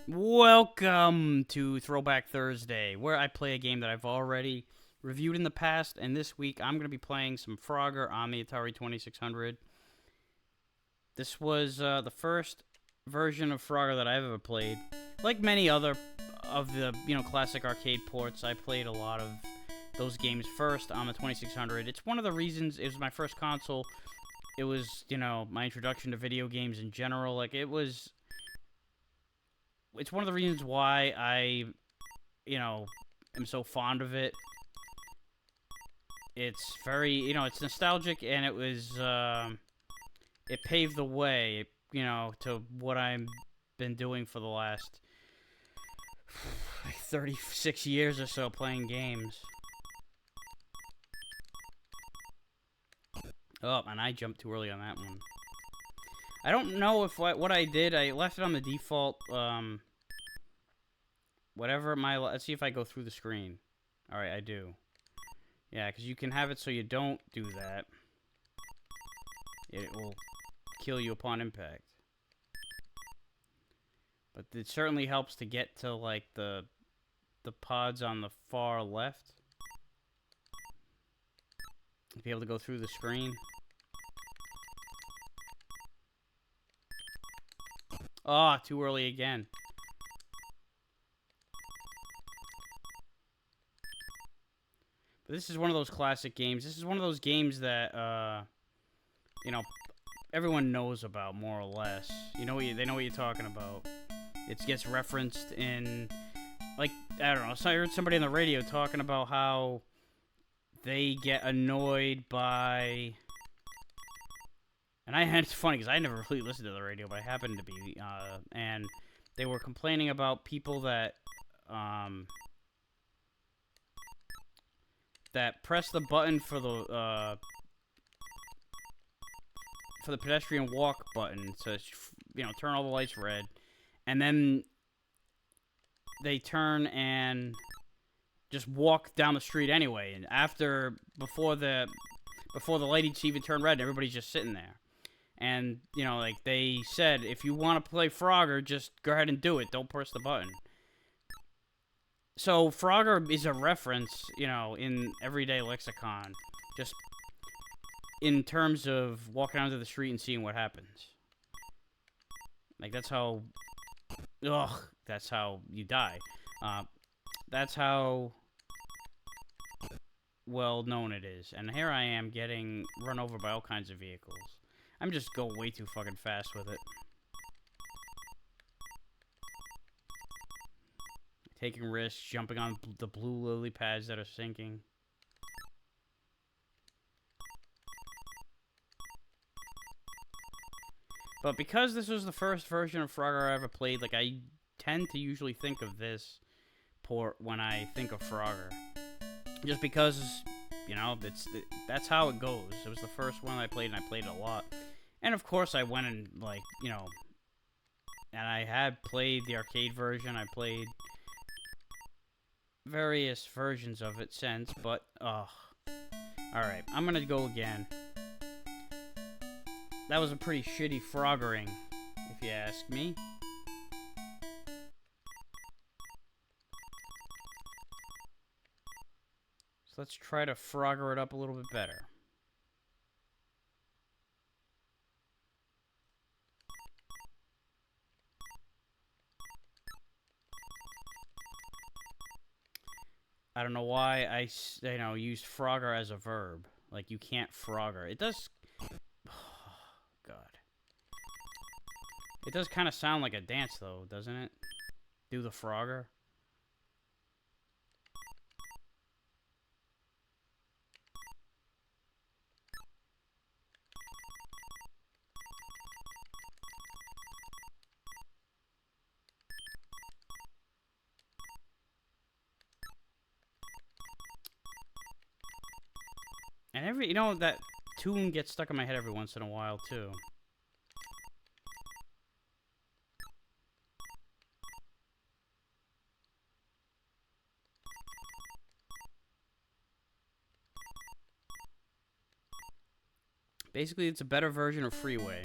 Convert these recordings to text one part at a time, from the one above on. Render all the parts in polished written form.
Welcome to Throwback Thursday, where I play a game that I've already reviewed in the past, and this week I'm going to be playing some Frogger on the Atari 2600. This was the first version of Frogger that I've ever played. Like many other of the, classic arcade ports, I played a lot of those games first on the 2600. It's one of the reasons it was my first console. It was, my introduction to video games in general. It's one of the reasons why I, am so fond of it. It's very, it's nostalgic, and it paved the way, to what I've been doing for the last 36 years or so playing games. Oh, and I jumped too early on that one. I don't know if what I did, I left it on the default, whatever let's see if I go through the screen. Alright, I do. Yeah, because you can have it so you don't do that. It will kill you upon impact. But it certainly helps to get to, like, the pods on the far left. To be able to go through the screen. Ah, too early again. But this is one of those classic games. This is one of those games that, everyone knows about, more or less. They know what you're talking about. It gets referenced in, like, I don't know. So I heard somebody on the radio talking about how they get annoyed by... And it's funny, because I never really listened to the radio, but I happened to be, and they were complaining about people that press the button for the pedestrian walk button to, turn all the lights red, and then they turn and just walk down the street anyway, and before the lights even turn red, everybody's just sitting there. And, like they said, if you want to play Frogger, just go ahead and do it. Don't press the button. So, Frogger is a reference, in everyday lexicon. Just in terms of walking onto the street and seeing what happens. Like, that's how you die. That's how well known it is. And here I am getting run over by all kinds of vehicles. I'm just going way too fucking fast with it. Taking risks, jumping on the blue lily pads that are sinking. But because this was the first version of Frogger I ever played, like, I tend to usually think of this port when I think of Frogger. Just because, that's how it goes. It was the first one I played, and I played it a lot. And, of course, I went and, like, and I had played the arcade version. I played various versions of it since, but, alright, I'm gonna go again. That was a pretty shitty Froggering, if you ask me. So let's try to Frogger it up a little bit better. I don't know why I, used Frogger as a verb. Like, you can't Frogger. It does... Oh, God. It does kind of sound like a dance, though, doesn't it? Do the Frogger. And that tune gets stuck in my head every once in a while, too. Basically, it's a better version of Freeway.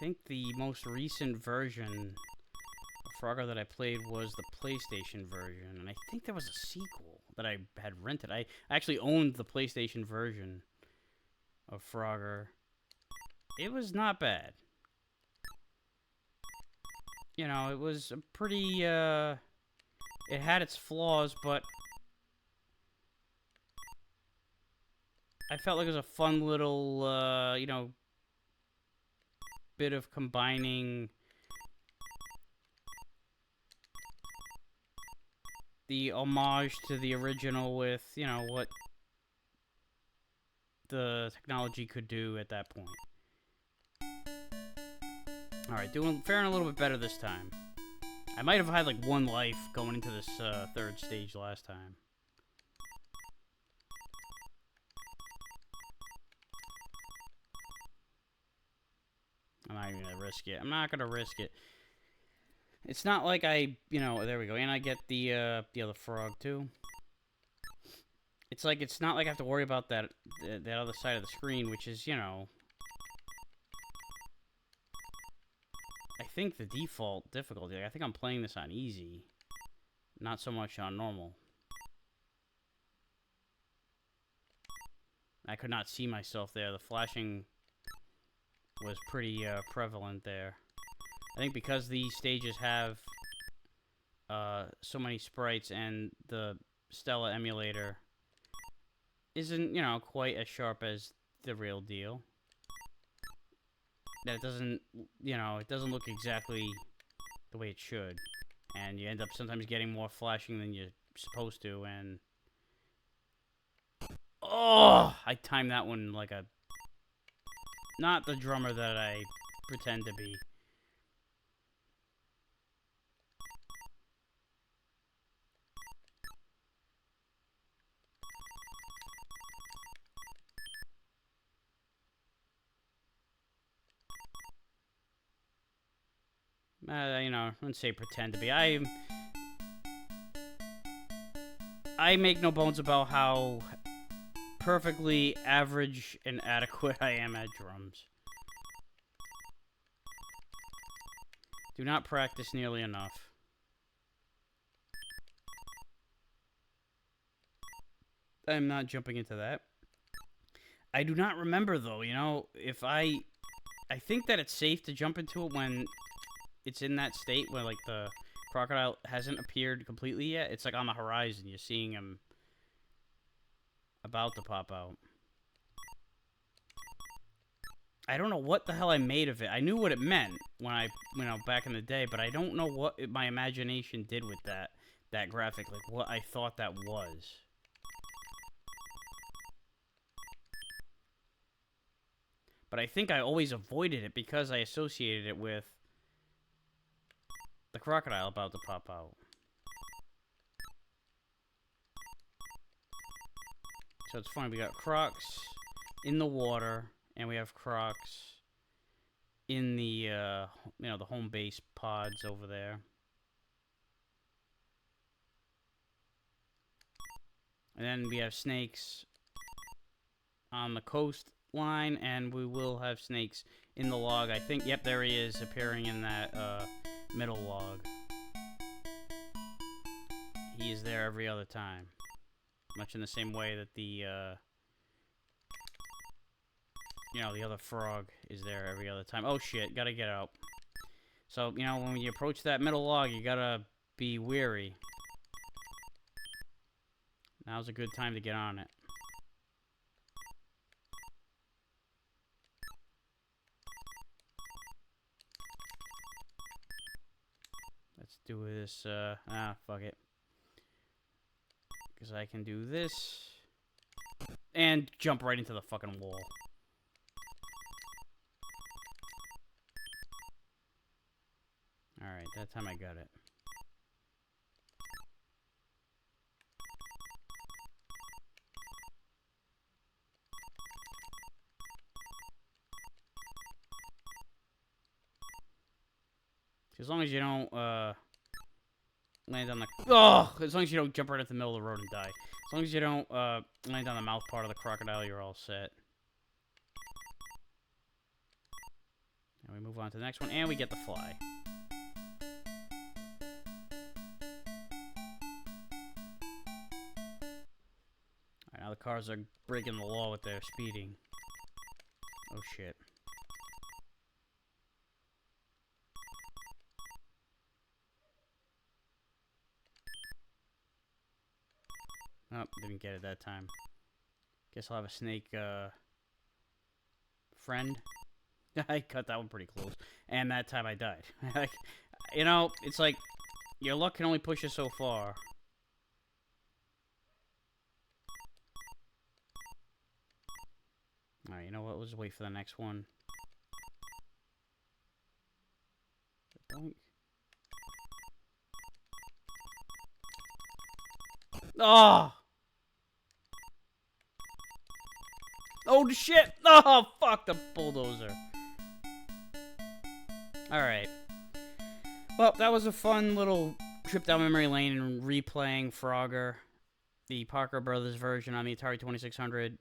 think the most recent version of Frogger that I played was the PlayStation version, and I think there was a sequel that I had rented. I actually owned the PlayStation version of Frogger. It was not bad. You know, it was a pretty, it had its flaws, but I felt like it was a fun little, you know, bit of combining the homage to the original with, you know, what the technology could do at that point. Alright, faring a little bit better this time. I might have had like one life going into this third stage last time. I'm not even gonna risk it. I'm not gonna risk it. It's not like I, you know, there we go. And I get the other frog too. It's like, it's not like I have to worry about that other side of the screen, which is, you know, I think the default difficulty. Like, I think I'm playing this on easy, not so much on normal. I could not see myself there. The flashing was pretty prevalent there. I think because these stages have so many sprites and the Stella emulator isn't, you know, quite as sharp as the real deal. That it doesn't, you know, it doesn't look exactly the way it should. And you end up sometimes getting more flashing than you're supposed to, and... Oh! I timed that one like a... Not the drummer that I pretend to be. You know, I wouldn't say pretend to be. I make no bones about how perfectly average and adequate I am at drums. Do not practice nearly enough. I'm not jumping into that. I do not remember, though, you know, if I think that it's safe to jump into it when it's in that state where, like, the crocodile hasn't appeared completely yet. It's like on the horizon. You're seeing him about to pop out. I don't know what the hell I made of it. I knew what it meant when I, you know, back in the day, but I don't know what my imagination did with that graphic, like what I thought that was. But I think I always avoided it because I associated it with the crocodile about to pop out. So it's funny, we got crocs in the water, and we have crocs in the, you know, the home base pods over there. And then we have snakes on the coastline, and we will have snakes in the log. I think, yep, there he is, appearing in that, middle log. He is there every other time. Much in the same way that the, you know, the other frog is there every other time. Oh shit, gotta get out. So, you know, when you approach that middle log, you gotta be wary. Now's a good time to get on it. Let's do this, fuck it. Because I can do this. And jump right into the fucking wall. Alright, that time I got it. As long as you don't, land on the... Oh! As long as you don't jump right into the middle of the road and die. As long as you don't, land on the mouth part of the crocodile, you're all set. And we move on to the next one, and we get the fly. Alright, now the cars are breaking the law with their speeding. Oh shit. Oh, didn't get it that time. Guess I'll have a snake, friend. I cut that one pretty close. And that time I died. Like, you know, it's like, your luck can only push you so far. Alright, you know what? We'll just wait for the next one. Boink. Oh! Oh, shit! Oh, fuck the bulldozer. Alright. Well, that was a fun little trip down memory lane and replaying Frogger, the Parker Brothers version on the Atari 2600.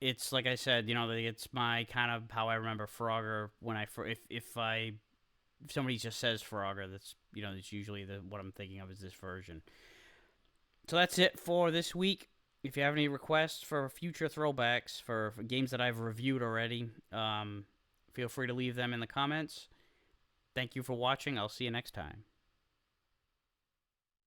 It's, like I said, you know, it's my kind of how I remember Frogger when if somebody just says Frogger, that's, you know, that's usually what I'm thinking of is this version. So that's it for this week. If you have any requests for future throwbacks for games that I've reviewed already, feel free to leave them in the comments. Thank you for watching. I'll see you next time.